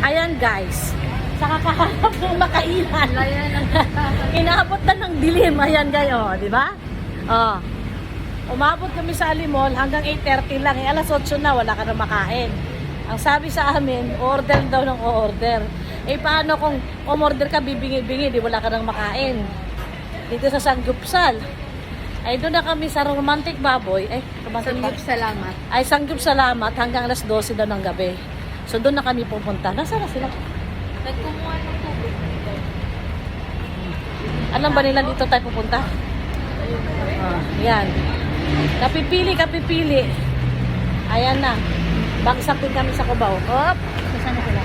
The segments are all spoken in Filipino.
Ayan guys, sa kakahanap ng makainan. Inaabot na ng dilim. Ayan guys, oh, di ba? Oh. Umabot kami sa Alimol hanggang 8:30 lang. Eh, alas 8 na, wala ka na makain. Ang sabi sa amin, order daw ng order. Eh, paano kung umorder ka, bibingi-bingi, di wala ka nang makain. Dito sa Sanggupsal. Ay, doon na kami sa Romantic Baboy. Ay, Sanggip salamat. Ay, Sanggip Salamat hanggang alas 12 daw ng gabi. So, doon na kami pupunta. Nasaan na sila? Nagkumuha ng tubig. Alam ba nila dito tayo pupunta? Yan. Kapipili. Ayan na. Bagsak din kami sa Cubao. Hop! Saan na sila?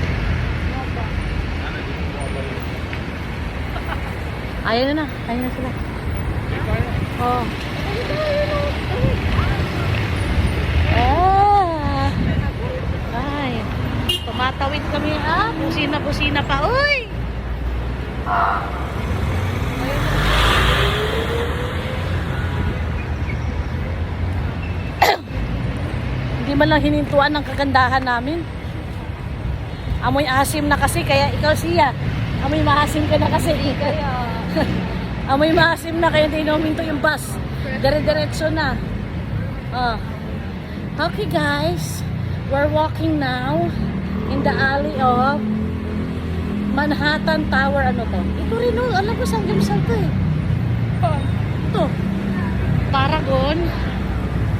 Ayan na. Ayan na sila. Oh. Ah. Ay. Tumatawid kami. Ah, busina pa. Uy! Hindi man lang hinintuan ng kagandahan namin. Amoy asim na kasi, kaya ikaw siya. Amoy maasim ka na kasi. Amoy maasim na, kaya hindi huminto yung bus. Dire-diretso na. Okay guys, we're walking now in the alley of Manhattan Tower. Ano to? Ito rin, oh, alam ko saan gamsal to eh. Ito. Paragon.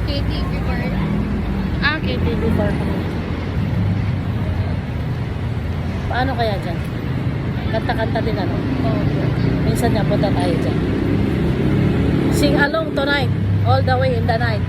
KTV Park. KTV Park. Paano kaya dyan? Kanta-kanta din ano? Minsan niya punta tayo dyan. Sing along tonight, all the way in the night.